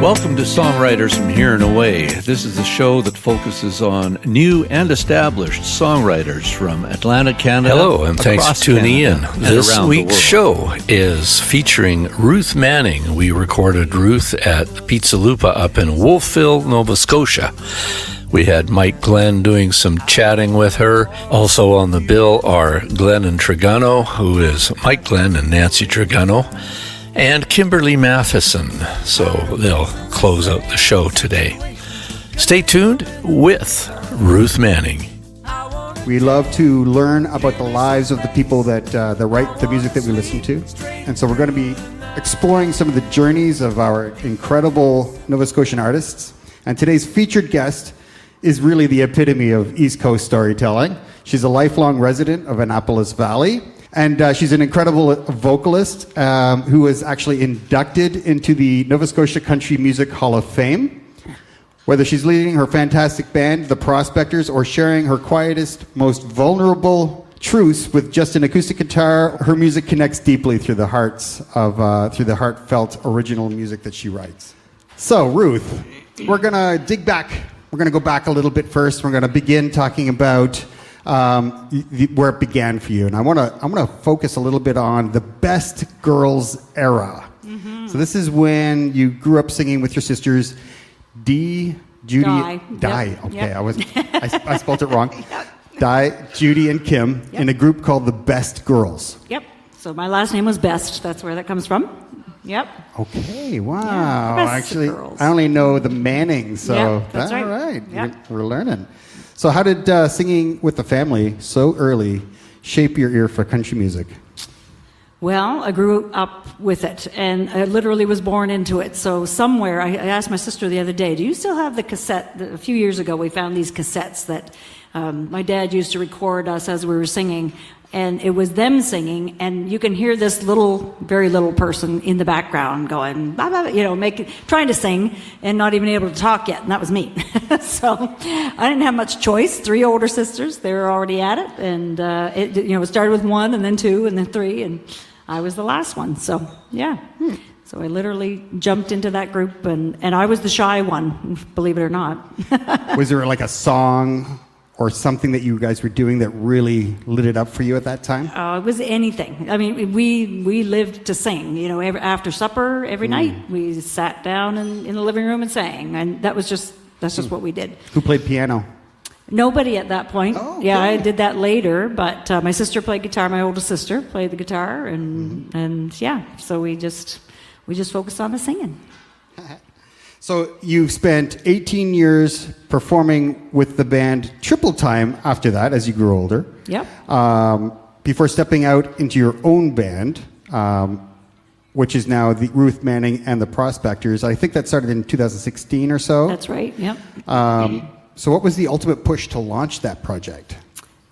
Welcome to Songwriters from Here and Away. This is the show that focuses on new and established songwriters from Atlantic, Canada. Hello, and thanks for tuning in. This week's show is featuring Ruth Manning. We recorded Ruth at Pizza Lupa up in Wolfville, Nova Scotia. We had Mike Glenn doing some chatting with her. Also on the bill are Glenn and Trigano, who is Mike Glenn and Nancy Trigano, and Kimberly Matheson. So they'll close out the show today. Stay tuned with Ruth Manning. We love to learn about the lives of the people that write the music that we listen to. And so we're going to be exploring some of the journeys of our incredible Nova Scotian artists. And today's featured guest is really the epitome of East Coast storytelling. She's a lifelong resident of Annapolis Valley. And she's an incredible vocalist who was actually inducted into the Nova Scotia Country Music Hall of Fame. Whether she's leading her fantastic band, the Prospectors, or sharing her quietest, most vulnerable truths with just an acoustic guitar, her music connects deeply through the heartfelt original music that she writes. So, Ruth, we're gonna dig back. We're gonna go back a little bit first. We're gonna begin talking about where it began for you, and I'm gonna focus a little bit on the Best Girls era. Mm-hmm. So this is when you grew up singing with your sisters, Judy. Yep. Okay, Yep. I spelled it wrong. Yep. Judy, and Kim in a group called the Best Girls. Yep. So my last name was Best. That's where that comes from. Yep. Okay. Wow. Yeah, Actually, girls. I only know the Mannings, so that's all right. Yep. We're learning. So how did singing with the family so early shape your ear for country music? Well, I grew up with it, and I literally was born into it. So somewhere, I asked my sister the other day, do you still have the cassette? A few years ago, we found these cassettes that my dad used to record us as we were singing, and it was them singing, and you can hear this very little person in the background going, blah, blah, blah, trying to sing and not even able to talk yet, and that was me. So I didn't have much choice. 3 older sisters, they were already at it, and it started with 1 and then 2 and then 3, and I was the last one. So yeah. So I literally jumped into that group, and I was the shy one, believe it or not. Was there like a song or something that you guys were doing that really lit it up for you at that time? It was anything. I mean, we lived to sing. After supper every night, we sat down in the living room and sang, and that's just what we did. Who played piano? Nobody at that point. Oh, yeah, okay. I did that later, but my sister played guitar. My oldest sister played the guitar, and yeah, so we just focused on the singing. So you spent 18 years performing with the band Triple Time after that, as you grew older. Yep. Before stepping out into your own band, which is now the Ruth Manning and the Prospectors. I think that started in 2016 or so. That's right. Yep. So what was the ultimate push to launch that project?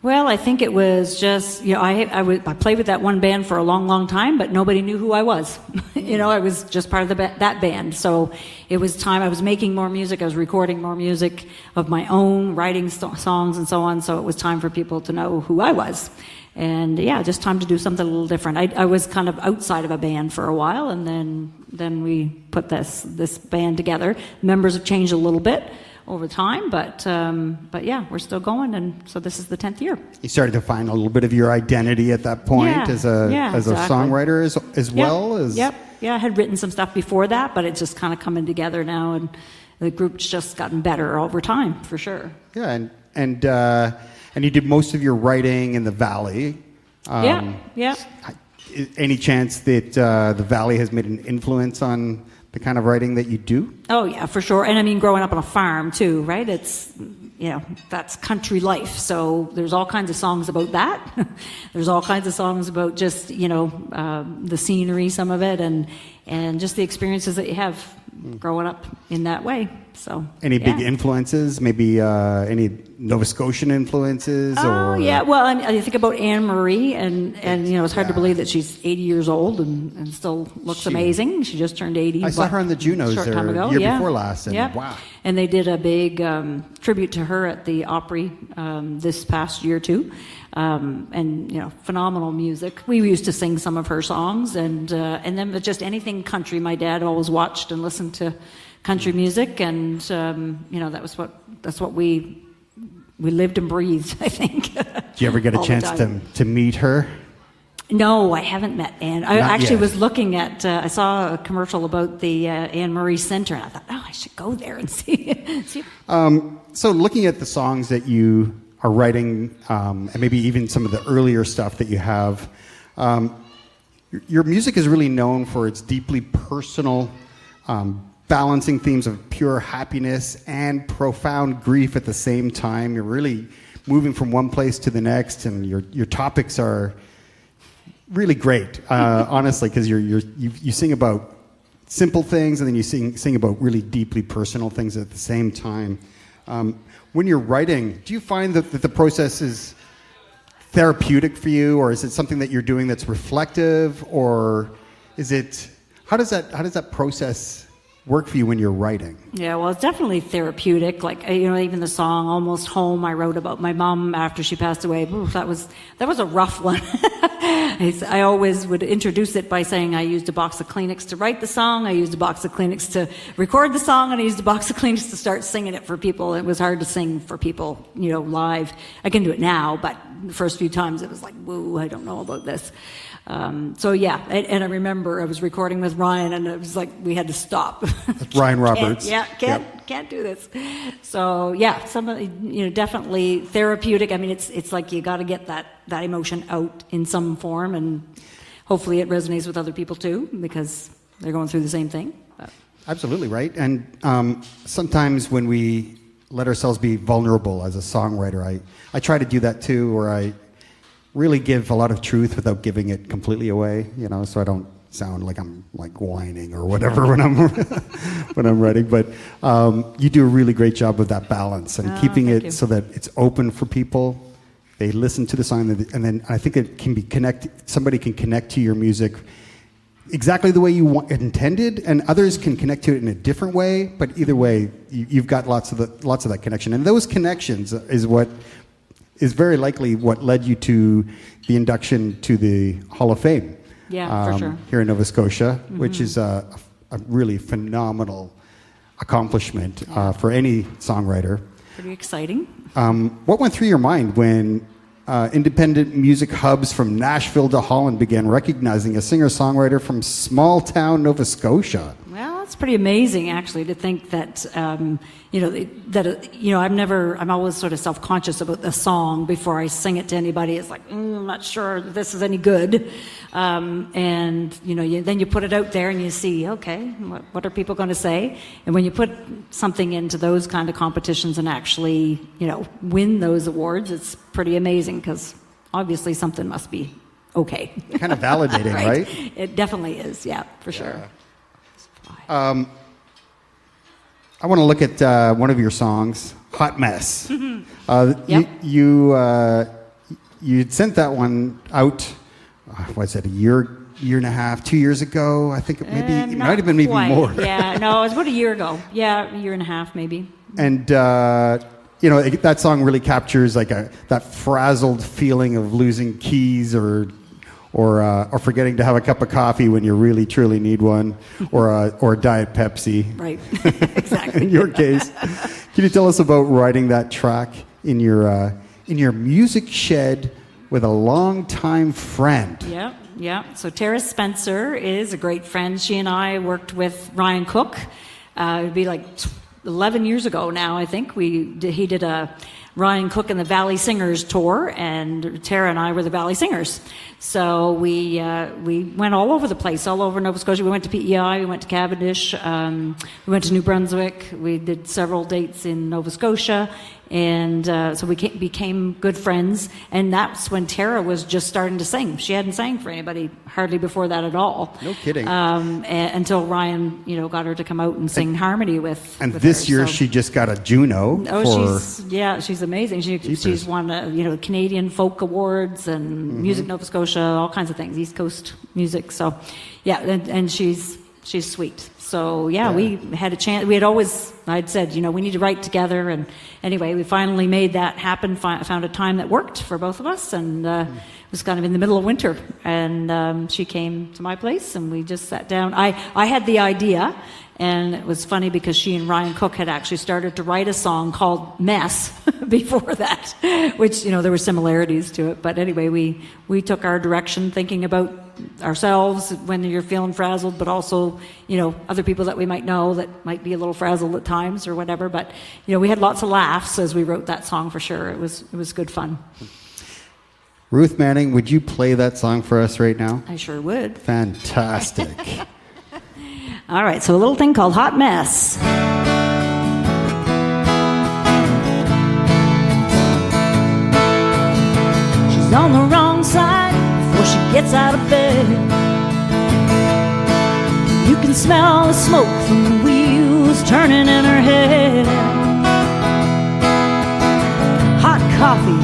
Well, I think it was just, I played with that one band for a long, long time, but nobody knew who I was. I was just part of that band. So it was time. I was making more music. I was recording more music of my own, writing songs and so on. So it was time for people to know who I was. And yeah, just time to do something a little different. I was kind of outside of a band for a while, and then we put this band together. Members have changed a little bit over time, but yeah, we're still going, and so this is the 10th year. You started to find a little bit of your identity at that point as a songwriter as well as. Yep. Yeah, I had written some stuff before that, but it's just kind of coming together now, and the group's just gotten better over time, for sure. Yeah, and you did most of your writing in the Valley. Yeah. Any chance that the Valley has made an influence on the kind of writing that you do? Oh yeah, for sure. And I mean, growing up on a farm too, right? It's, that's country life. So there's all kinds of songs about that. There's all kinds of songs about just, the scenery, some of it, and just the experiences that you have growing up in that way. So any big influences? Maybe any Nova Scotian influences? Yeah. Well, I think about Anne Marie, and it's hard to believe that she's 80 years old and still looks amazing. She just turned 80. I saw her on the Junos the year before last, and wow. And they did a big tribute to her at the Opry this past year too. And phenomenal music. We used to sing some of her songs, and then just anything country. My dad always watched and listened to country music, and that's what we lived and breathed, I think. Did you ever get a chance to meet her? No, I haven't met Anne. I Not actually yet. was looking at, I saw a commercial about the Anne Murray Center, and I thought, I should go there and see. So looking at the songs that you are writing, and maybe even some of the earlier stuff that you have, your music is really known for its deeply personal, balancing themes of pure happiness and profound grief at the same time. You're really moving from one place to the next, and your topics are really great, honestly, because you sing about simple things, and then you sing about really deeply personal things at the same time. When you're writing, do you find that the process is therapeutic for you, or is it something that you're doing that's reflective, or is it how does that process work for you when you're writing? Yeah, well, it's definitely therapeutic. Like, even the song "Almost Home" I wrote about my mom after she passed away. Ooh, that was a rough one. I always would introduce it by saying I used a box of Kleenex to write the song, I used a box of Kleenex to record the song, and I used a box of Kleenex to start singing it for people. It was hard to sing for people, live. I can do it now, but the first few times it was like, whoa, I don't know about this. So yeah, and I remember I was recording with Ryan, and it was like we had to stop. Ryan Roberts. Can't do this. So yeah, definitely therapeutic. I mean, it's like you got to get that emotion out in some form, and hopefully it resonates with other people too, because they're going through the same thing. Absolutely right. And sometimes when we let ourselves be vulnerable as a songwriter, I try to do that too, where I really give a lot of truth without giving it completely away, so I don't sound like I'm like whining or whatever when I'm writing. But you do a really great job with that balance and keeping it so that it's open for people. They listen to the song, and then I think it can be somebody can connect to your music exactly the way you intended, and others can connect to it in a different way. But either way, you've got lots of that connection, and those connections is very likely what led you to the induction to the Hall of Fame. Yeah, for sure. Here in Nova Scotia, which is a really phenomenal accomplishment for any songwriter. Pretty exciting. What went through your mind when independent music hubs from Nashville to Holland began recognizing a singer-songwriter from small-town Nova Scotia? Well, it's pretty amazing, actually, to think that, I'm always sort of self-conscious about the song before I sing it to anybody. It's like, I'm not sure this is any good. Then you put it out there and you see, okay, what are people going to say? And when you put something into those kind of competitions and actually, win those awards, it's pretty amazing, because obviously something must be okay. Kind of validating, right? It definitely is, yeah, for sure. I want to look at one of your songs, Hot Mess. Yep. You sent that one out, a year and a half, 2 years ago? I think it might have been maybe more. Yeah, no, it was about a year ago. Yeah, a year and a half maybe. And, that song really captures that frazzled feeling of losing keys or forgetting to have a cup of coffee when you really truly need one, or a Diet Pepsi. Right, exactly. In your case, can you tell us about writing that track in your music shed with a longtime friend? Yeah. So Tara Spencer is a great friend. She and I worked with Ryan Cook. It'd be like 11 years ago now, I think. He did a Ryan Cook and the Valley Singers tour, and Tara and I were the Valley Singers. So we went all over the place, all over Nova Scotia. We went to PEI, we went to Cavendish, we went to New Brunswick. We did several dates in Nova Scotia, and so we became good friends. And that's when Tara was just starting to sing. She hadn't sang for anybody hardly before that at all. No kidding. Until Ryan, got her to come out and sing harmony with. And with this her, year so. she just got a Juno. She's amazing. She's won Canadian Folk Awards and Music Nova Scotia, all kinds of things, East Coast music. So, yeah, and she's She's sweet. So yeah, we had a chance. We had always, I'd said, we need to write together. And anyway, we finally made that happen. Found a time that worked for both of us, and it was kind of in the middle of winter. And she came to my place, and we just sat down. I had the idea, and it was funny because she and Ryan Cook had actually started to write a song called "Mess" before that, which there were similarities to it. But anyway, we took our direction, thinking about ourselves when you're feeling frazzled, but also other people that we might know that might be a little frazzled at times or whatever. But we had lots of laughs as we wrote that song, for sure. It was good fun. Ruth Manning, would you play that song for us right now? I sure would. Fantastic. All right, so a little thing called Hot Mess. She's on the wrong side before she gets out of bed. You can smell the smoke from the wheels turning in her head. Hot coffee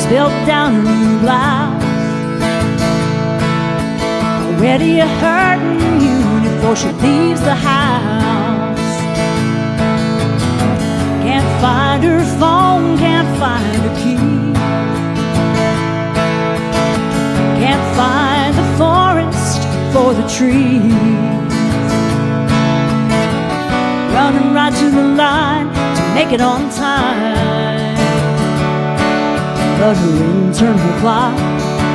spilled down her new blouse. Already a hurting you before she leaves the house. Can't find her phone, can't find her key. Can't find the forest for the trees. Running right to the line to make it on time, but her internal clock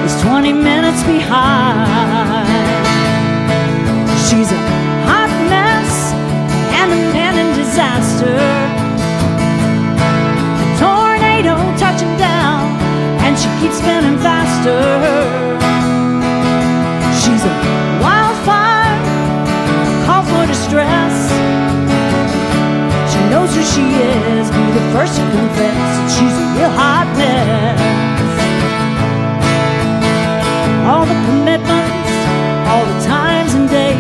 is 20 minutes behind. She's a hot mess and a pending disaster. A tornado touching down and she keeps spinning faster. She's a wildfire, a call for distress. She knows who she is, be the first to confess that she's a real hot mess. All the commitments, all the times and days,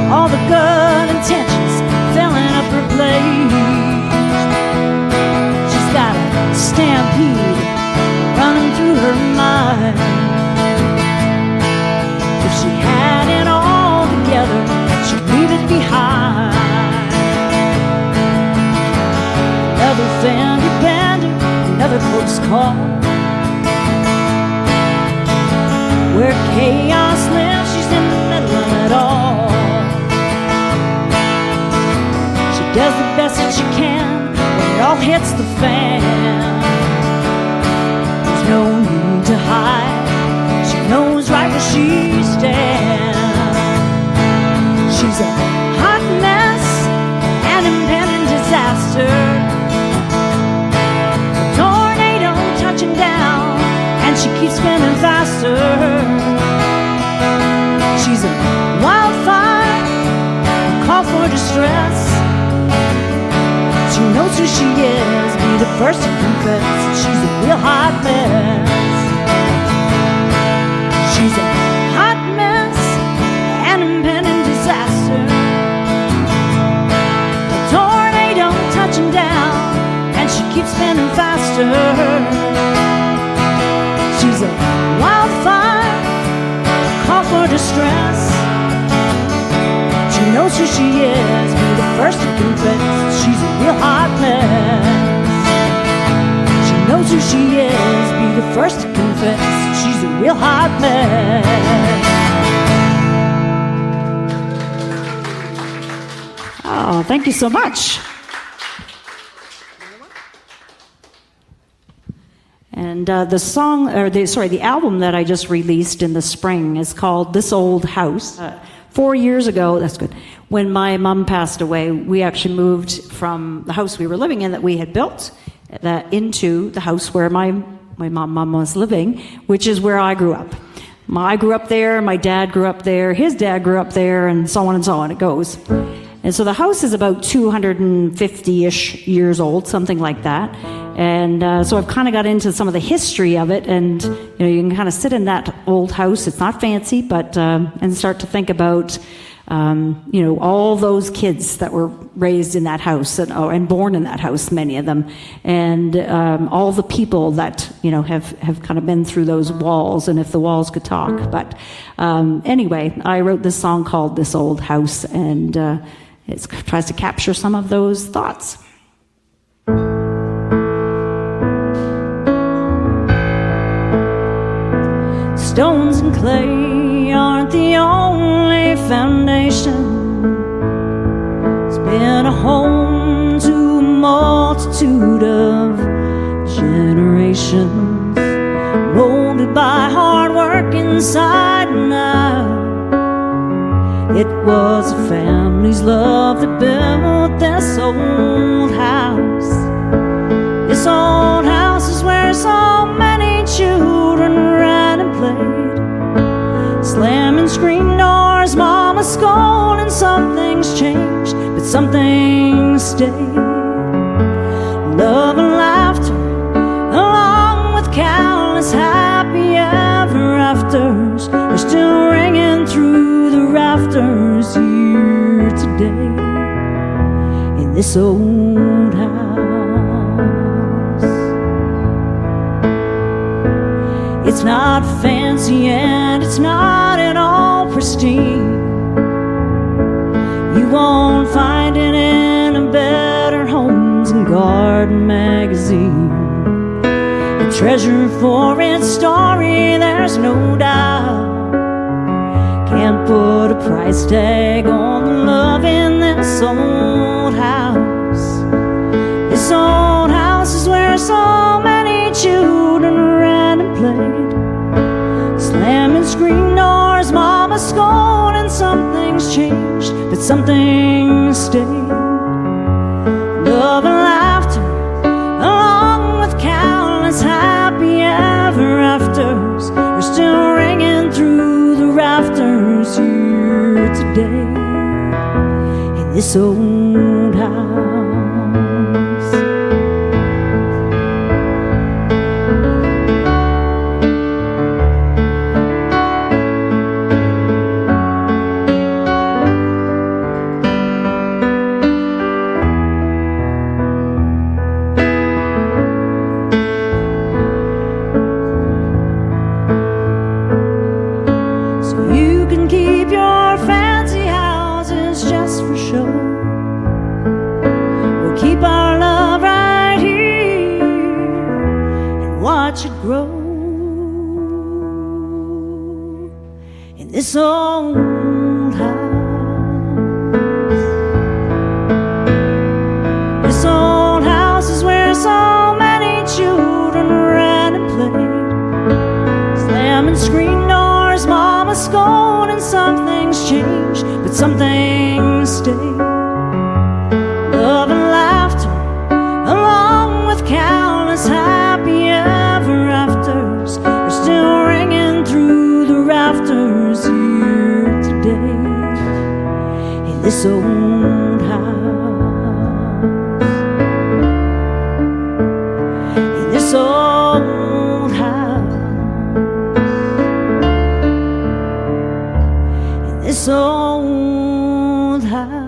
all the good intentions filling up her plate. She's got a stampede running through her mind. If she had it all together, she'd leave it behind. Another fender bender, another close call. Where chaos lives, she's in the middle of it all. She does the best that she can when it all hits the fan. There's no need to hide, she knows right where she stands. She's a hot mess, an impending disaster. A tornado touching down and she keeps spinning faster. She's a wildfire, a call for distress. She knows who she is, be the first to confess that she's a real hot mess. She's a hot mess, an impending disaster. A tornado touching down and she keeps spinning faster. She's a wildfire, a call for distress. She knows who she is, be the first to confess she's a real hot mess. She knows who she is, be the first to confess she's a real hot mess. Oh, thank you so much. And the album that I just released in the spring is called This Old House. 4 years ago, that's good, when my mom passed away, we actually moved from the house we were living in that we had built into the house where my mom was living, which is where I grew up. I grew up there, my dad grew up there, his dad grew up there, and so on, it goes. And so the house is about 250-ish years old, something like that. And so I've kind of got into some of the history of it, and you can kind of sit in that old house. It's not fancy, but and start to think about all those kids that were raised in that house and born in that house, many of them, and all the people that have kind of been through those walls, and if the walls could talk. But anyway, I wrote this song called "This Old House," and it tries to capture some of those thoughts. Stones and clay aren't the only foundation. It's been a home to a multitude of generations, molded by hard work inside and out. It was a family's love that built this old house. This old house is where so many children ran and played, slamming screen doors, mama scolding. Some things changed, but some things stayed. Love and laughter, along with countless happy ever afters, are still ringing through the rafters here today in this old house. It's not fancy and it's not at all pristine. You won't find it in a Better Homes and Garden magazine. A treasure for its story, there's no doubt. Can't put a price tag on the love in this old house. This old house is where so many children ran and played, slamming screen doors, mama scolding. Some things changed, but some things stayed. Love and laughter, along with countless happy ever afters, are still ringing through the rafters here today in this old house. This old house. This old house is where so many children ran and played, slamming screen doors, mama scolding. Some things changed, but some things stayed. Love and laughter, along with countless happy ever afters, are still ringing through the rafters here today in this old house. In this old house. In this old house.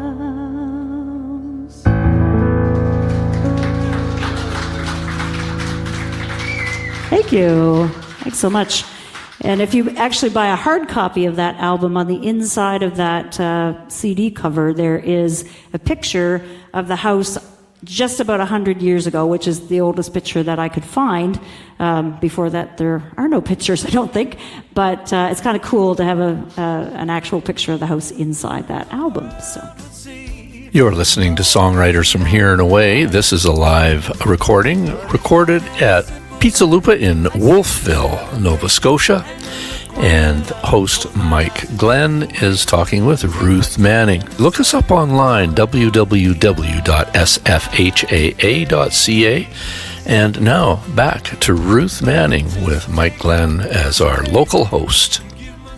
Thank you. Thanks so much. And if you actually buy a hard copy of that album, on the inside of that CD cover, there is a picture of the house just about 100 years ago, which is the oldest picture that I could find. Before that, there are no pictures, I don't think. But it's kind of cool to have an actual picture of the house inside that album. So. You're listening to Songwriters from Here and Away. This is a live recording, recorded at Pizza Lupa in Wolfville, Nova Scotia, and host Mike Glenn is talking with Ruth Manning. Look us up online, www.sfhaa.ca. And now back to Ruth Manning with Mike Glenn as our local host.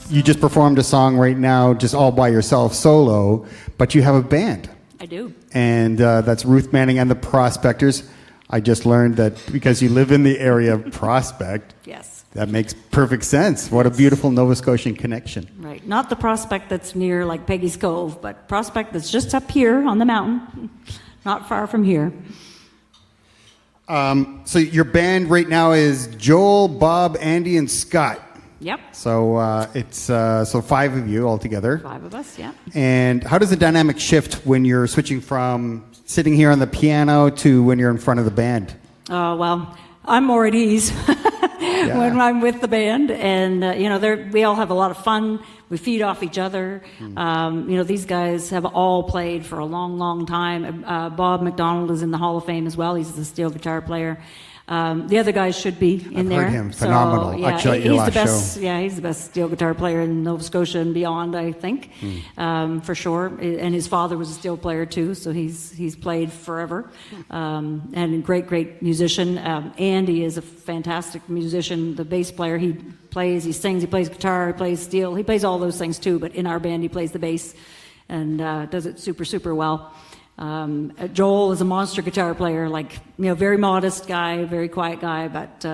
You just performed a song right now, just all by yourself, solo, but you have a band. I do. And that's Ruth Manning and the Prospectors. I just learned that because you live in the area of Prospect, yes, That makes perfect sense. What a beautiful Nova Scotian connection. Right. Not the prospect that's near like Peggy's Cove, but prospect that's just up here on the mountain, not far from here. So your band right now is Joel, Bob, Andy, and Scott. Yep. So it's so 5 of you all together. 5 of us, yeah. And how does the dynamic shift when you're switching from sitting here on the piano to when you're in front of the band? Well, I'm more at ease when I'm with the band, and we all have a lot of fun. We feed off each other. These guys have all played for a long, long time. Bob McDonald is in the Hall of Fame as well. He's the steel guitar player. The other guys should be in there. I've heard him. Phenomenal. So, yeah, Actually, at your last best, show. Yeah, he's the best steel guitar player in Nova Scotia and beyond, I think, for sure. And his father was a steel player too, so he's played forever. And a great musician. Andy is a fantastic musician. The bass player, he plays, he sings, he plays guitar, he plays steel. He plays all those things too, but in our band he plays the bass and does it super, super well. Joel is a monster guitar player, very modest guy, very quiet guy, but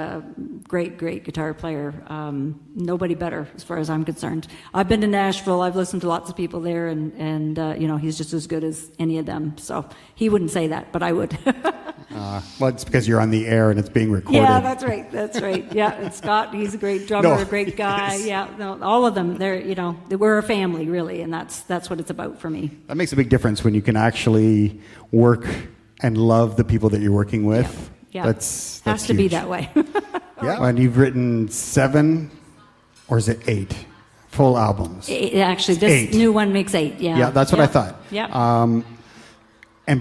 great guitar player. Nobody better as far as I'm concerned. I've been to Nashville. I've listened to lots of people there, and he's just as good as any of them. So he wouldn't say that, but I would. Well, it's because you're on the air and it's being recorded. Yeah, that's right. Yeah, and Scott, he's a great drummer, a great guy. Yes. Yeah, no, all of them. We're a family, really, and that's what it's about for me. That makes a big difference when you can actually work and love the people that you're working with. Yeah. That's has to huge. be that way. Yeah, and you've written 7, or is it 8 full albums? Actually, this 8. new one makes 8. Yeah. Yeah, that's what I thought. Yeah.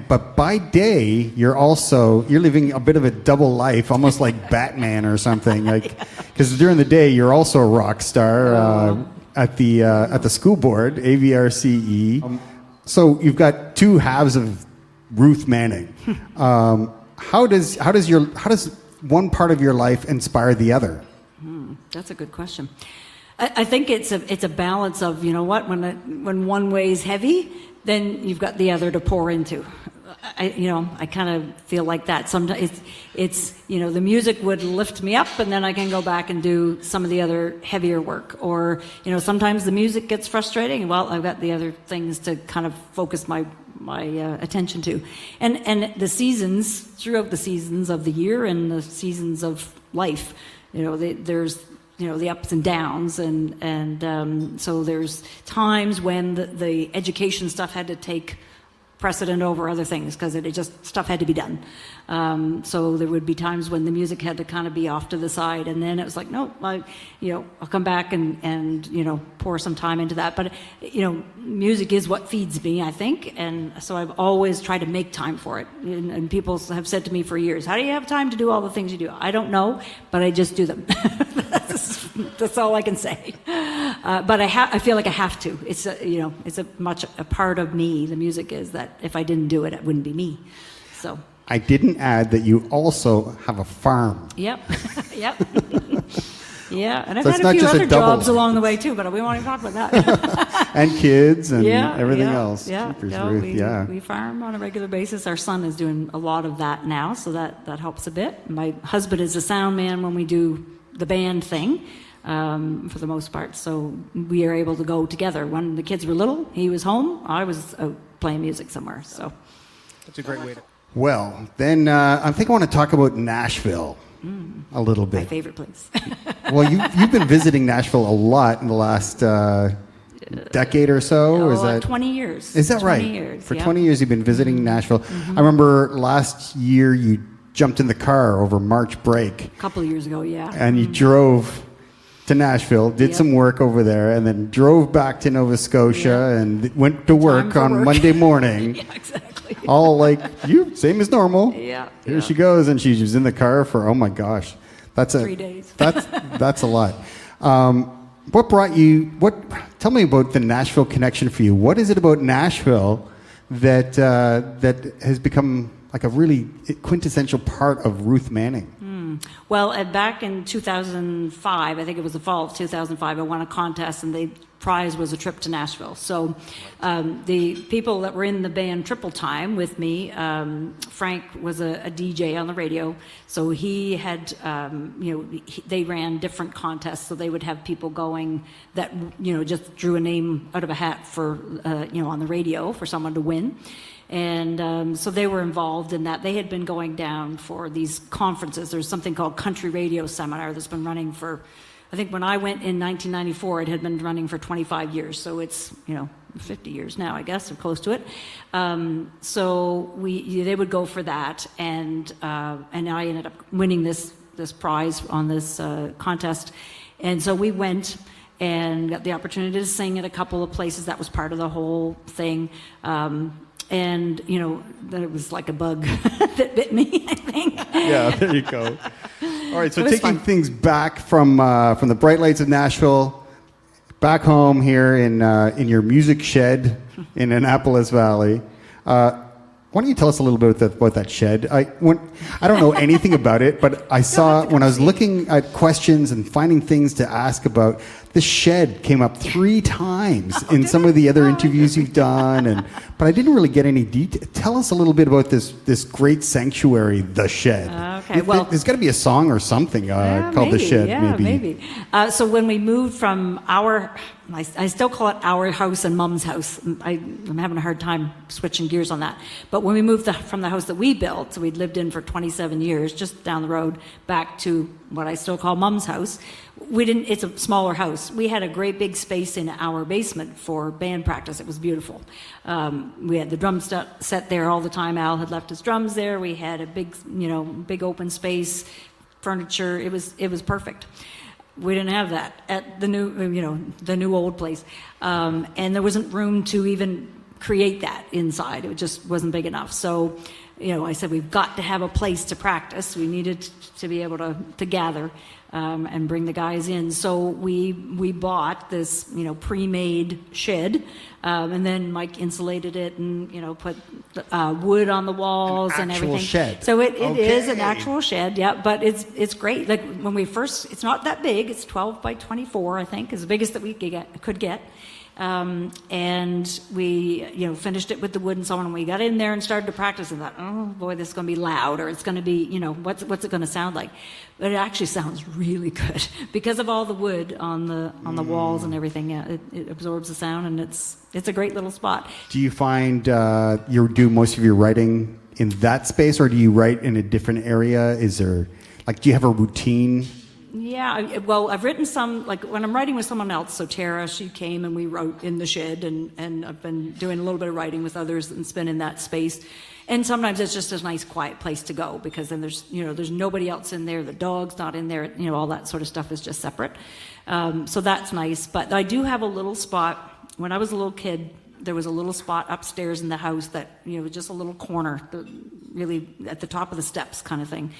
But by day, you're living a bit of a double life, almost like Batman or something. Because during the day, you're also a rock star at the school board, AVRCE. So you've got 2 halves of Ruth Manning. How does one part of your life inspire the other? That's a good question. I think it's a balance of, when one weighs heavy, then you've got the other to pour into. I kind of feel like that. Sometimes it's the music would lift me up, and then I can go back and do some of the other heavier work. Or sometimes the music gets frustrating. Well, I've got the other things to kind of focus my attention to, and the seasons throughout the seasons of the year and the seasons of life. There's the ups and downs, and so there's times when the education stuff had to take precedent over other things because stuff had to be done. So there would be times when the music had to kind of be off to the side, and then it was like, no, I'll come back and pour some time into that. But music is what feeds me, I think, and so I've always tried to make time for it. And people have said to me for years, "How do you have time to do all the things you do?" I don't know, but I just do them. That's all I can say. But I feel like I have to. It's much a part of me. The music is that if I didn't do it, it wouldn't be me. So. I didn't add that you also have a farm. Yep. Yeah, and I've So had it's a not few just a other double. jobs along the way too, but we won't even talk about that. And kids and everything yeah, else. Yeah, Jeepers, no, Ruth, we farm on a regular basis. Our son is doing a lot of that now, so that helps a bit. My husband is a sound man when we do the band thing. For the most part, so we are able to go together. When the kids were little, he was home, I was out playing music somewhere. So that's a great way to. Well, then I think I want to talk about Nashville a little bit. My favorite place. Well, you've been visiting Nashville a lot in the last decade or so. Or is that 20 years? Is that 20 right? Years, For yeah. 20 years, you've been visiting Nashville. I remember last year you jumped in the car over March break. A couple of years ago, yeah. And you drove to Nashville, did some work over there, and then drove back to Nova Scotia and went to work on Monday morning. Yeah, exactly. All like you, same as normal. Yeah. Here she goes, and she was in the car for 3 days. That's a lot. What brought you? Tell me about the Nashville connection for you. What is it about Nashville that has become like a really quintessential part of Ruth Manning? Well, back in 2005, I think it was the fall of 2005, I won a contest, and the prize was a trip to Nashville. So the people that were in the band Triple Time with me, Frank was a DJ on the radio, so he had, they ran different contests, so they would have people going that, just drew a name out of a hat for, on the radio for someone to win. And so they were involved in that. They had been going down for these conferences. There's something called Country Radio Seminar that's been running for, I think when I went in 1994, it had been running for 25 years. So it's, 50 years now, I guess, or close to it. So they would go for that. And I ended up winning this prize on this contest. And so we went and got the opportunity to sing at a couple of places. That was part of the whole thing. And, then it was like a bug that bit me, I think. Yeah, there you go. All right, so taking things back from the bright lights of Nashville, back home here in your music shed in Annapolis Valley. Why don't you tell us a little bit about that shed? I don't know anything about it, but I saw when I was looking at questions and finding things to ask about, the shed came up 3 times in some of the other interviews you've done, but I didn't really get any detail. Tell us a little bit about this great sanctuary, the shed. Okay, well, there's got to be a song or something called maybe, The Shed. Yeah, maybe. So when we moved from I still call it our house and Mom's house. I'm having a hard time switching gears on that. But when we moved from the house that we built, so we'd lived in for 27 years, just down the road, back to what I still call Mom's house, it's a smaller house. We had a great big space in our basement for band practice. It was beautiful. We had the drum set there all the time. Al had left his drums there. We had a big open space, furniture. It was perfect. We didn't have that at the new old place, and there wasn't room to even create that inside. It just wasn't big enough. So, I said we've got to have a place to practice. We needed to be able to gather and bring the guys in. So we bought this pre-made shed, and then Mike insulated it and put wood on the walls and everything. Shed. So it is an actual shed, yeah. But it's great. Like when we first, it's not that big. It's 12 by 24, I think, is the biggest that we could get. And we, finished it with the wood and so on. And we got in there and started to practice and thought, oh boy, this is going to be loud, or it's going to be, what's it going to sound like? But it actually sounds really good because of all the wood on the walls and everything. Yeah, it absorbs the sound, and it's a great little spot. Do you find you do most of your writing in that space, or do you write in a different area? Is there, do you have a routine? Yeah, well, I've written some, when I'm writing with someone else, so Tara, she came and we wrote in the shed, and I've been doing a little bit of writing with others and it's been in that space. And sometimes it's just a nice quiet place to go, because then there's nobody else in there, the dog's not in there, all that sort of stuff is just separate. So that's nice. But I do have a little spot. When I was a little kid, there was a little spot upstairs in the house that, just a little corner, really at the top of the steps kind of thing,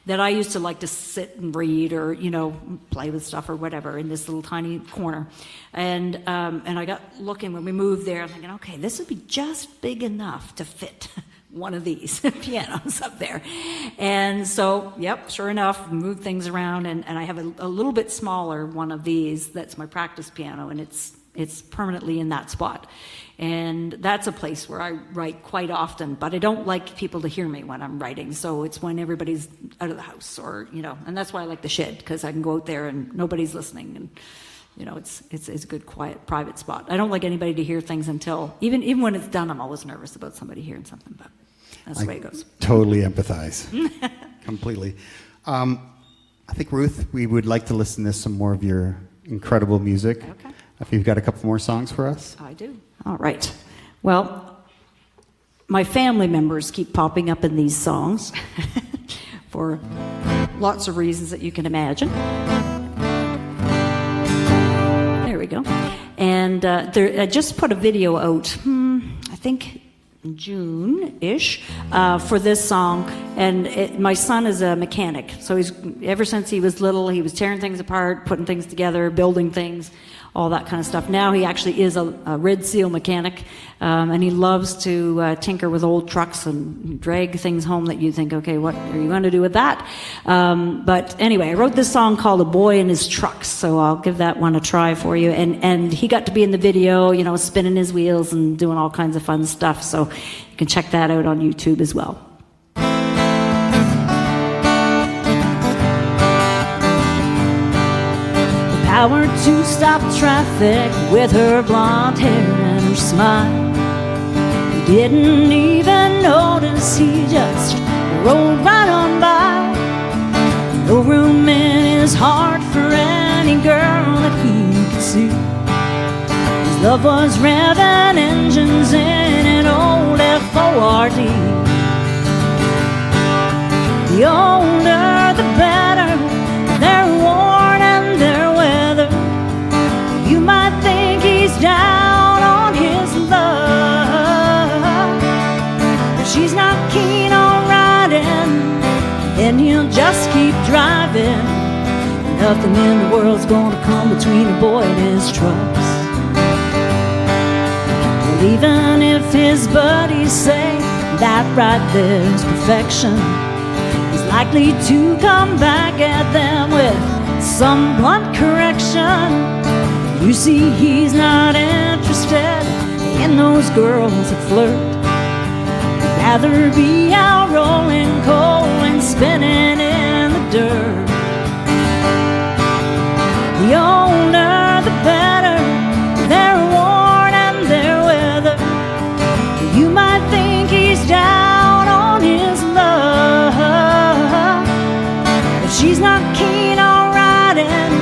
that I used to like to sit and read or, play with stuff or whatever in this little tiny corner. And I got looking when we moved there, I'm thinking, okay, this would be just big enough to fit one of these pianos up there. And so, yep, sure enough, moved things around, and I have a little bit smaller one of these that's my practice piano, and it's permanently in that spot. And that's a place where I write quite often, but I don't like people to hear me when I'm writing, so it's when everybody's out of the house, or, and that's why I like the shed, because I can go out there and nobody's listening, and, it's a good, quiet, private spot. I don't like anybody to hear things until, even when it's done, I'm always nervous about somebody hearing something, but that's the way it goes. Totally empathize. Completely. I think, Ruth, we would like to listen to some more of your incredible music. Okay. If you've got a couple more songs for us. I do. All right. Well, my family members keep popping up in these songs for lots of reasons that you can imagine. There we go. And I just put a video out, I think June-ish, for this song. And my son is a mechanic, so ever since he was little, he was tearing things apart, putting things together, building things, all that kind of stuff. Now he actually is a Red Seal mechanic, and he loves to tinker with old trucks and drag things home that you think, okay, what are you going to do with that? But anyway, I wrote this song called A Boy and His Trucks, so I'll give that one a try for you. And he got to be in the video, you know, spinning his wheels and doing all kinds of fun stuff, so you can check that out on YouTube as well. Power to stop traffic with her blonde hair and her smile. He didn't even notice, he just rolled right on by. No room in his heart for any girl that he could see. His love was revving engines in an old Ford. The older the better, they're worn and they're weathered. You might think he's down on his love, but she's not keen on riding, and he'll just keep driving. Nothing in the world's gonna come between a boy and his trucks. Well, even if his buddies say that right there's perfection, he's likely to come back at them with some blunt correction. You see, he's not interested in those girls that flirt. He'd rather be out rolling coal and spinning in the dirt. The older the better, they're worn and they're weathered. You might think he's down on his love, but she's not keen on riding,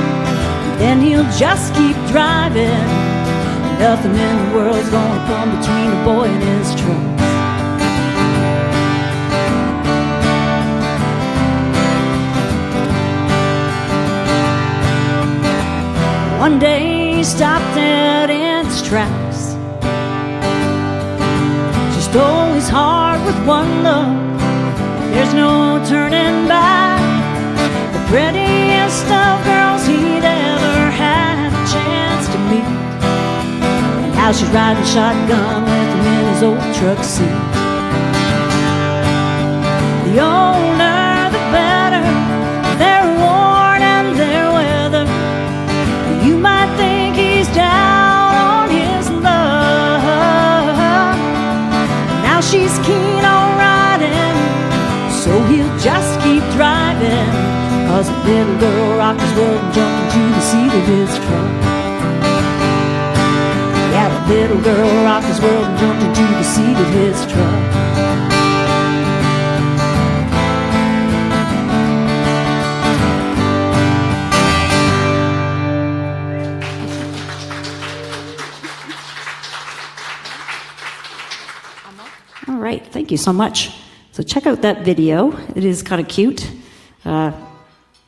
then he'll just keep driving. Nothing in the world's gonna come between a boy and his trucks. One day he stopped dead in his tracks. She stole his heart with one look. There's no turning back. The prettiest of girls he'd ever had a chance to meet. And now she's riding shotgun with him in his old truck seat. The older the better, they're worn and they're weathered. You might think he's down on his love. Now she's keen on riding, so he'll just keep driving. 'Cause a little girl rocked his world and jumped into the seat of his truck. Yeah, the little girl rocked his world and jumped into the seat of his truck. All right, thank you so much. So check out that video. It is kind of cute.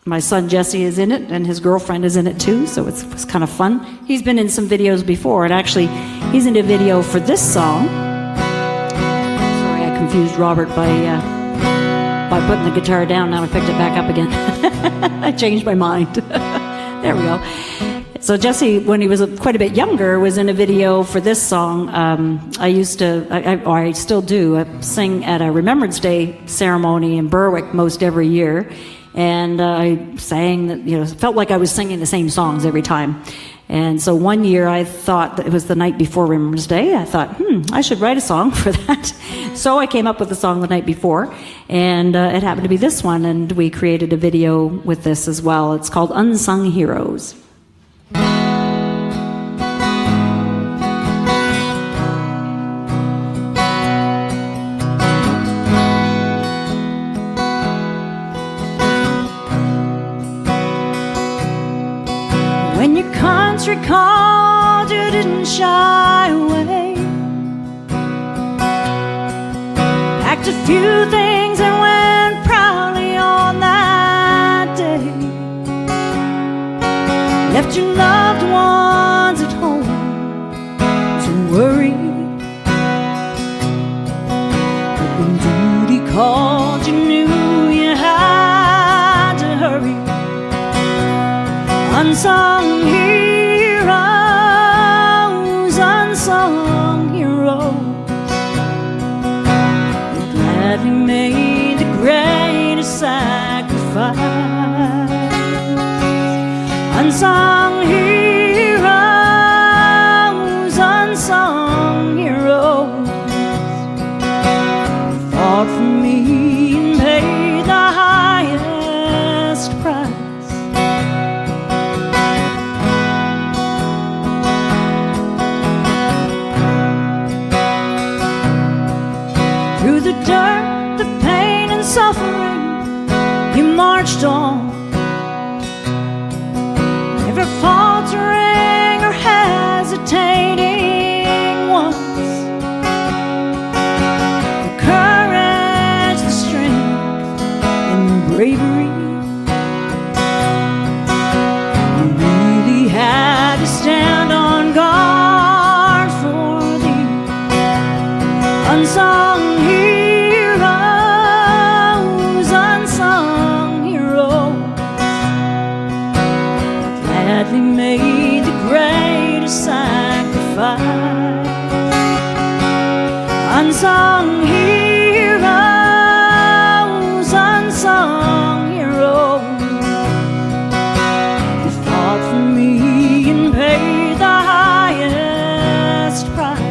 My son Jesse is in it, and his girlfriend is in it too, so it's kind of fun. He's been in some videos before, and actually, he's in a video for this song. Sorry, I confused Robert by putting the guitar down. Now I picked it back up again. I changed my mind. There we go. So Jesse, when he was quite a bit younger, was in a video for this song. I still do. I sing at a Remembrance Day ceremony in Berwick most every year. And I sang that, you know, it felt like I was singing the same songs every time. And so one year I thought that it was the night before Remembrance Day. I thought, I should write a song for that. So I came up with the song the night before, and it happened to be this one, and we created a video with this as well. It's called Unsung Heroes. When your country called, you didn't shy away. Packed a few things and went proudly on that day. Left your loved ones at home to worry. But when duty called, you knew Unsung heroes, unsung heroes, who gladly made the greatest sacrifice. Unsung heroes, unsung heroes, who fought for me and paid the highest price. Through the dirt, the pain and suffering, you marched on, never faltering or hesitating once. The courage, the strength, and the bravery, you really had to stand on guard for thee. Unsung heroes, unsung heroes, gladly made the greatest sacrifice. Unsung heroes, unsung heroes, who fought for me and paid the highest price.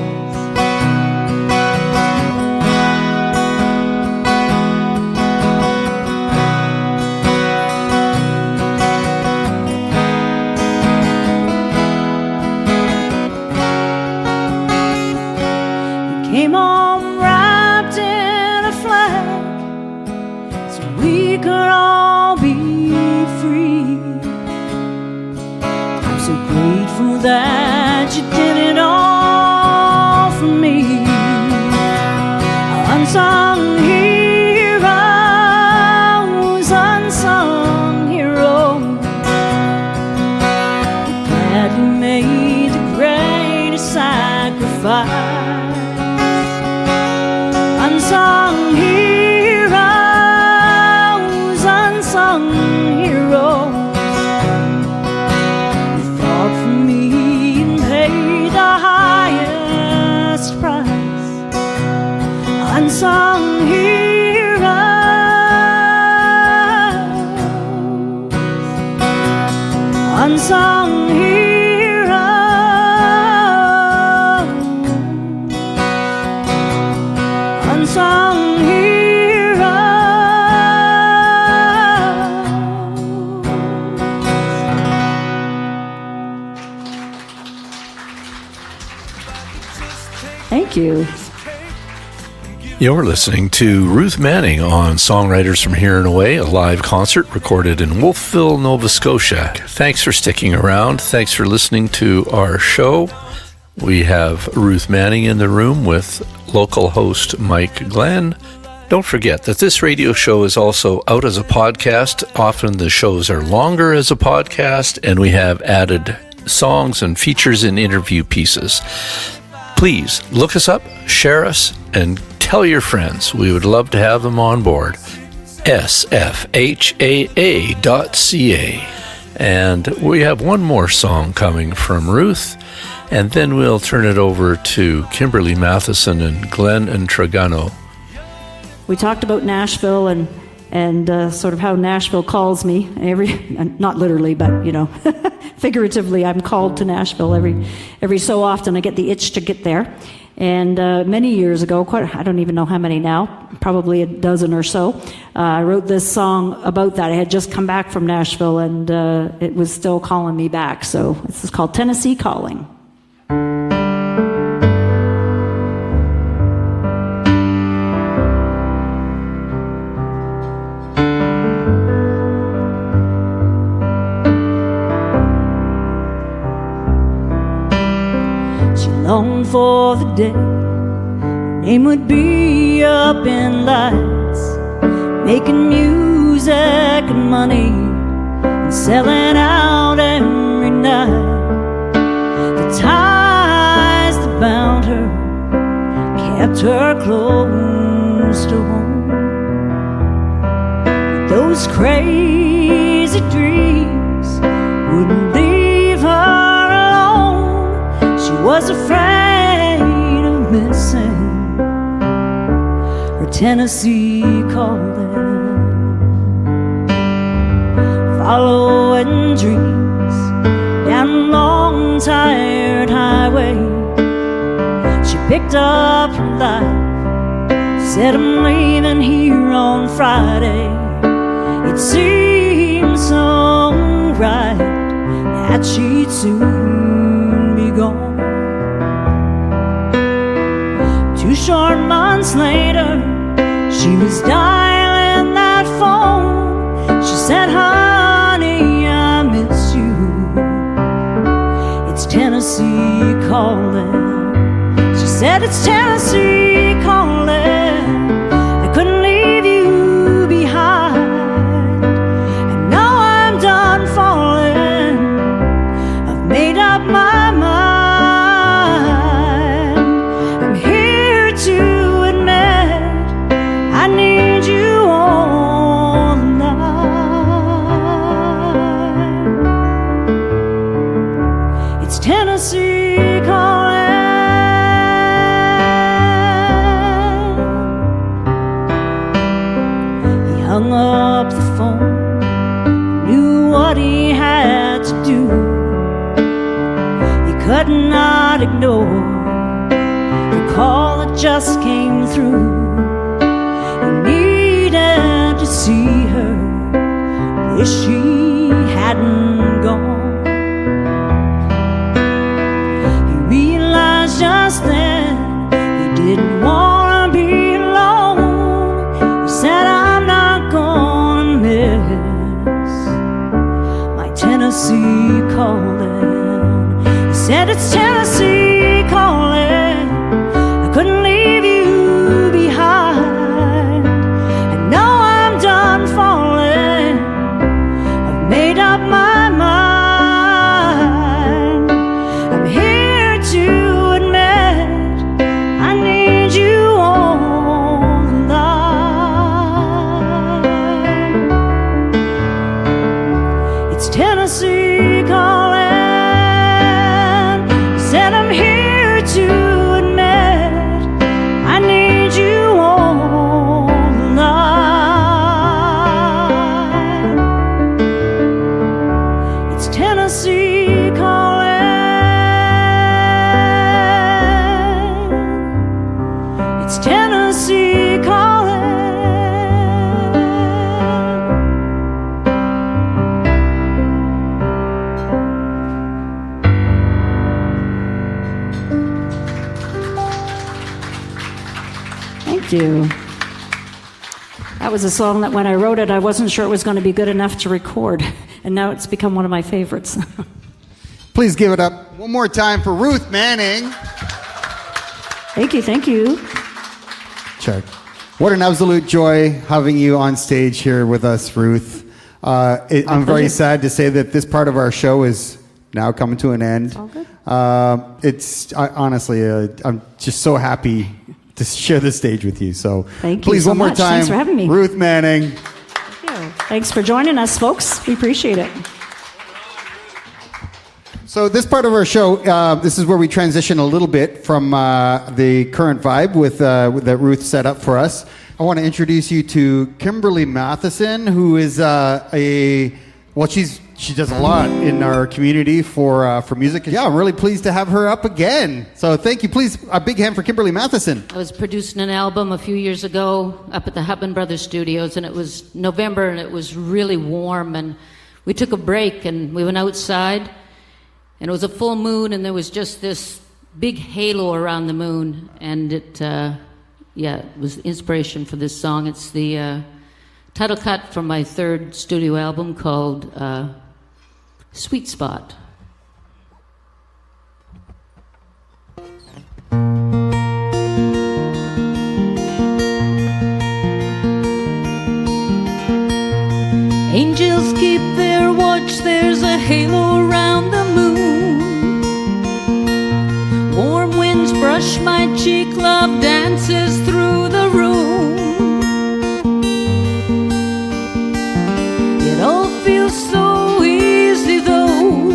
Came home wrapped in a flag so we could all be free. I'm so grateful that you did it all for me. Unsung heroes, unsung heroes, who gladly made the greatest sacrifice. Unsung heroes, unsung heroes, who fought for me and paid the highest price. Unsung heroes, unsung heroes, unsung heroes. Thank you. You're listening to Ruth Manning on Songwriters from Here and Away, a live concert recorded in Wolfville, Nova Scotia. Thanks for sticking around. Thanks for listening to our show. We have Ruth Manning in the room with local host Mike Glenn. Don't forget that this radio show is also out as a podcast. Often the shows are longer as a podcast, and we have added songs and features and interview pieces. Please look us up, share us, and tell your friends. We would love to have them on board. sfhaa.ca. And we have one more song coming from Ruth, and then we'll turn it over to Kimberly Matheson and Glenn and Tragano. We talked about Nashville and sort of how Nashville calls me not literally, but figuratively, I'm called to Nashville every so often. I get the itch to get there. And many years ago, I don't even know how many now, probably a dozen or so, I wrote this song about that. I had just come back from Nashville, and it was still calling me back. So this is called Tennessee Calling. Longed for the day her name would be up in lights, making music and money and selling out every night. The ties that bound her kept her close to home. But those crazy dreams wouldn't Tennessee calling, following dreams down a long tired highway. She picked up her life, said I'm leaving here on Friday. It seemed so right that she'd soon be gone. 2 short months later, she was dialing that phone. She said, honey, I miss you. It's Tennessee calling. She said, it's Tennessee calling. I couldn't leave you behind. And now I'm done falling. I've made up my mind. I'm here to admit I need you all night. It's Tennessee calling. He hung up the phone, knew what he had to do. He could not ignore the call that just came through. He needed to see her, wish he hadn't gone. He realized just then he didn't want to be alone. He said, I'm not gonna miss my Tennessee calling. He said, it's Tennessee calling. I couldn't leave you behind. And now I'm done falling. I've made up my mind. I'm here to admit I need you all night. It's Tennessee calling. He said, I'm here to admit I need you all night. It's Tennessee calling. It's Tennessee calling. Thank you. That was a song that when I wrote it, I wasn't sure it was going to be good enough to record. And now it's become one of my favorites. Please give it up one more time for Ruth Manning. Thank you, thank you. Check. What an absolute joy having you on stage here with us, Ruth. I'm very sad to say that this part of our show is now coming to an end. All good. Honestly, I'm just so happy to share the stage with you. So Thank you please, so one more much. time, Thanks for having me. Ruth Manning. Thank you. Thanks for joining us, folks. We appreciate it. So this part of our show, this is where we transition a little bit from the current vibe with that Ruth set up for us. I want to introduce you to Kimberly Matheson, who is she does a lot in our community for music. Yeah, I'm really pleased to have her up again. So thank you. Please, a big hand for Kimberly Matheson. I was producing an album a few years ago up at the Hubman Brothers Studios, and it was November, and it was really warm, and we took a break, and we went outside, and it was a full moon, and there was just this big halo around the moon, and it was inspiration for this song. It's the title cut from my third studio album called Sweet Spot. Angels keep their watch, there's a halo around the moon. Warm winds brush my cheek, love dances through the room. It all feels so easy though,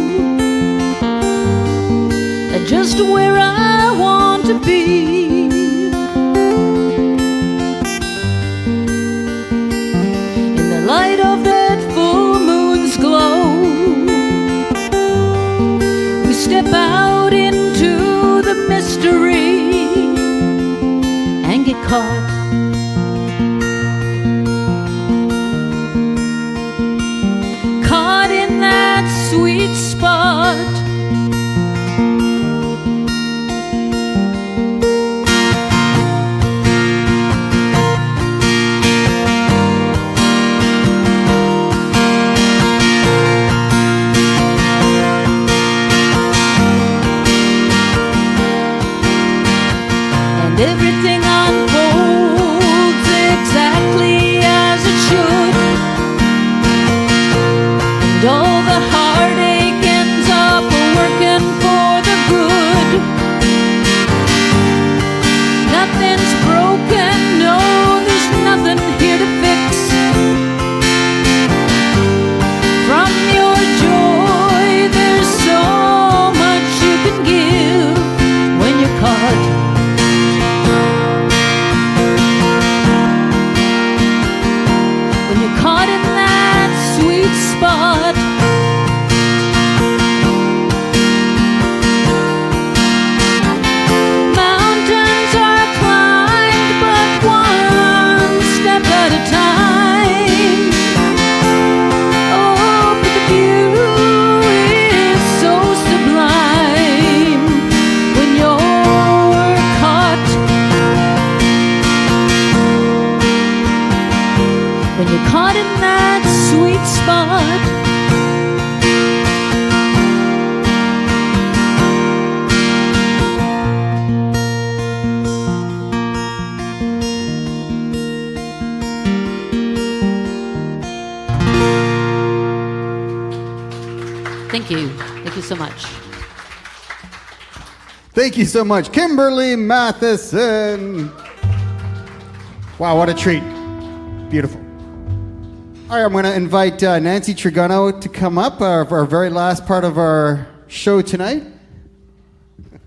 just where I want to be. caught. Caught in that sweet spot. Everything unfolds exactly as it should, and all the heartache ends up working for the good. Nothing's broken, no, there's nothing here to fix. From your joy, there's so much you can give when you're caught. Caught in that sweet spot. Mountains are climbed, but one step at a time. Oh, but the view is so sublime when you're caught. When you're caught in that sweet spot. Thank you. Thank you so much. Thank you so much, Kimberly Matheson. Wow, what a treat. Beautiful. All right, I'm going to invite Nancy Trigano to come up, our very last part of our show tonight.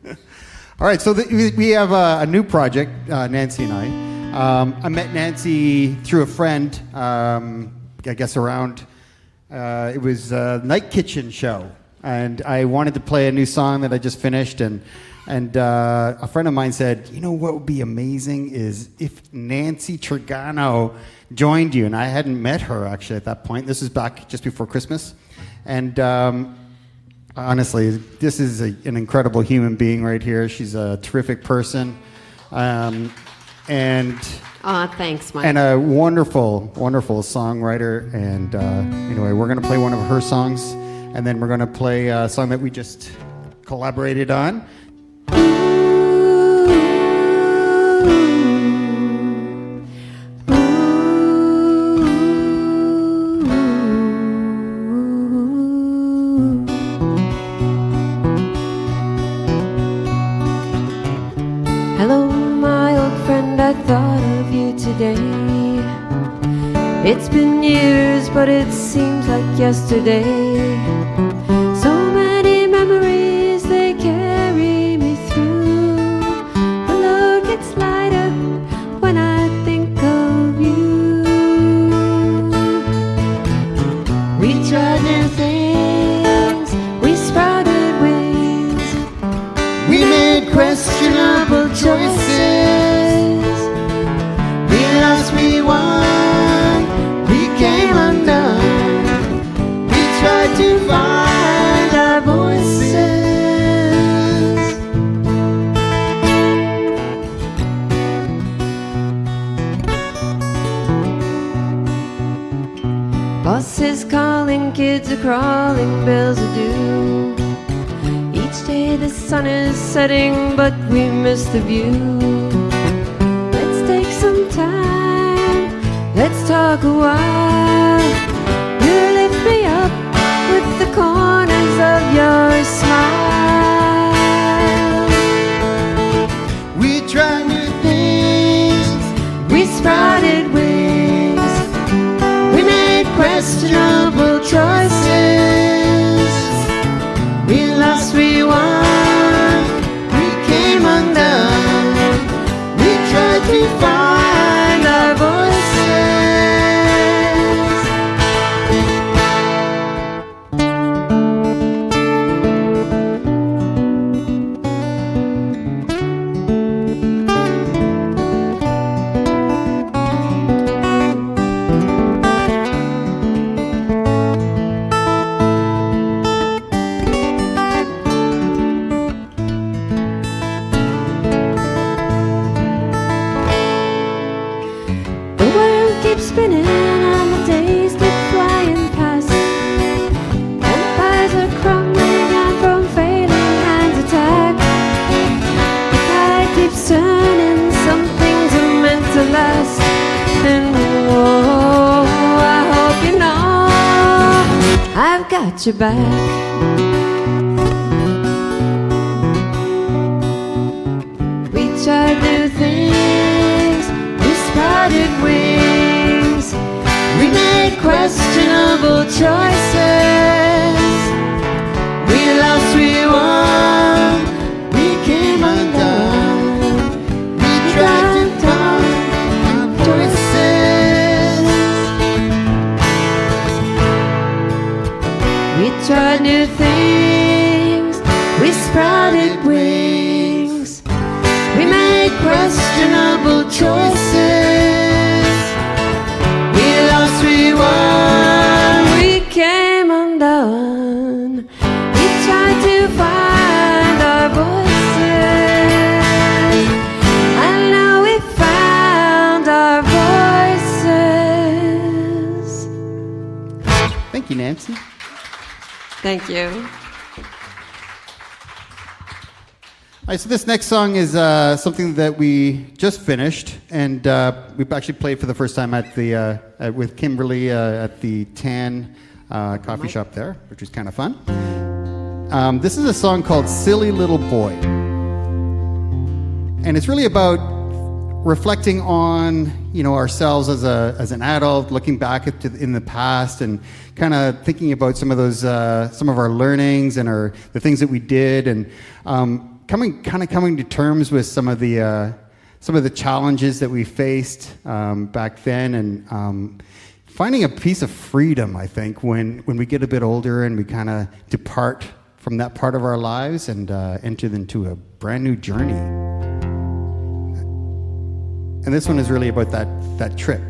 All right, so we have a new project, Nancy and I. I met Nancy through a friend, I guess around, it was a Night Kitchen show. And I wanted to play a new song that I just finished, and a friend of mine said, you know what would be amazing is if Nancy Trigano joined you. And I hadn't met her actually at that point. This is back just before Christmas. And honestly, this is an incredible human being right here. She's a terrific person. And thanks, Mike. And a wonderful, wonderful songwriter. And anyway, we're going to play one of her songs. And then we're going to play a song that we just collaborated on. Hello, my old friend, I thought of you today. It's been years, but it seems like yesterday. So many memories, they carry me through. The load gets lighter when I think of you. We tried new things, we sprouted wings, we made questionable choices. We lost, we won, we came undone. We tried to find our voices. Bosses calling, kids are crawling, bills are due. Each day the sun is setting, but we miss the view. Let's take some time, let's talk a while. You lift me up with the corners of your smile. We tried new things, we sprouted wings, we made questionable choices. We lost, we won, we came undone. We tried to find our voices. got your back. We tried new things, we sprouted wings, we made questionable choices. We lost, we won, we came undone. We tried to find our voices. We tried new things, we sprouted wings, we made questionable choices. We lost, we won, we came undone. We tried to find our voices, and now we found our voices. Thank you, Nancy. Thank you. All right, so this next song is something that we just finished, and we've actually played for the first time at the with Kimberly at the Tan coffee shop there, which was kind of fun. This is a song called "Silly Little Boy," and it's really about reflecting on ourselves as an adult, looking back in the past, and kind of thinking about some of those some of our learnings and the things that we did, and coming to terms with some of the challenges that we faced back then, and finding a piece of freedom, I think, when we get a bit older and we kind of depart from that part of our lives and enter into a brand new journey. And this one is really about that trip.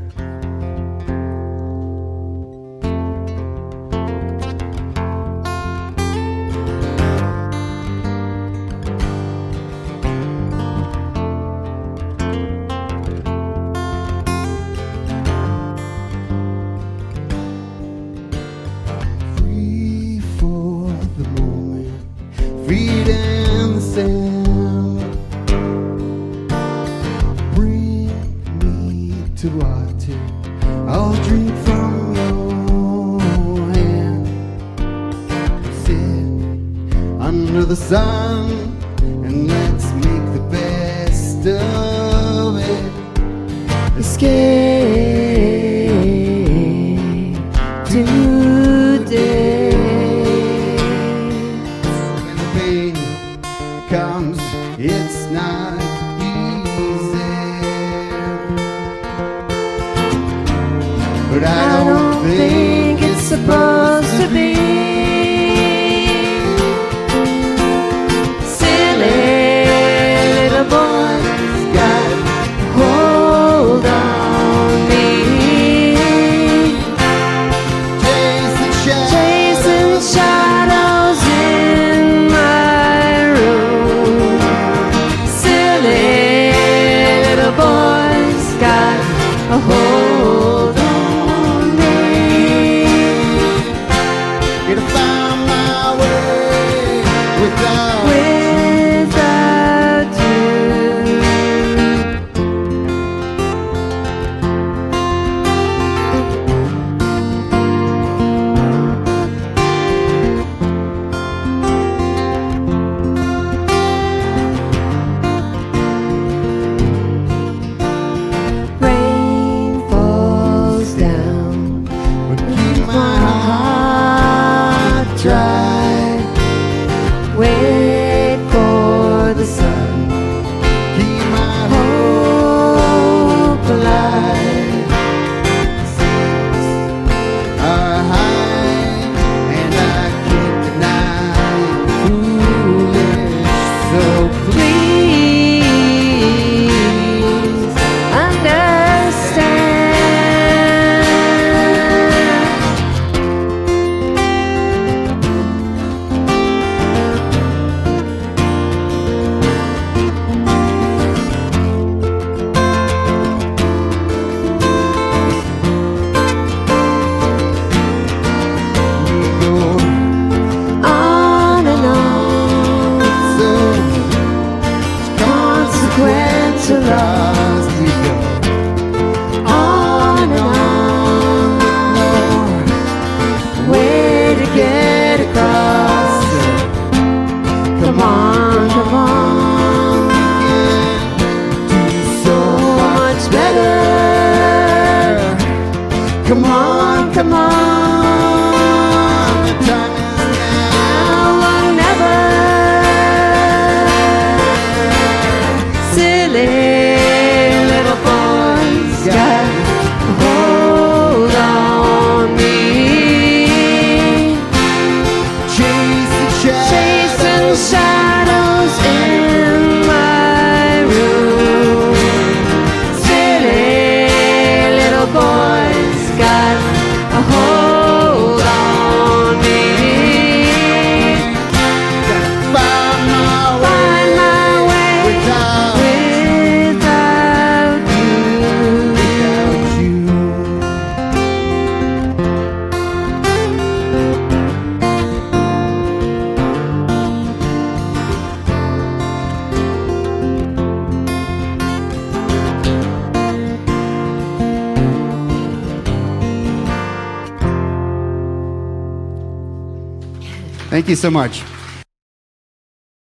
Free for the moment, feet in the sand. Bring me to water, I'll drink from your hand. Sit under the sun and let's make the best of it. Escape today. When the pain comes, it's not easy, but I don't think it's supposed to be. Silly little boy's got hold on me. Chasing shadows in my room. Silly little boy's got a hold on me. Gonna find my way without you. Rain falls down, but keep my heart dry. Wait for the sun, keep my hope alive. Seas are high, and I can't deny foolish. So please understand. Come on, come on. The time is now or never. Silly little boys got a hold on me. Chasing shadows in my room. Silly little boys got a hold on me. Find my way without you. Thank you so much.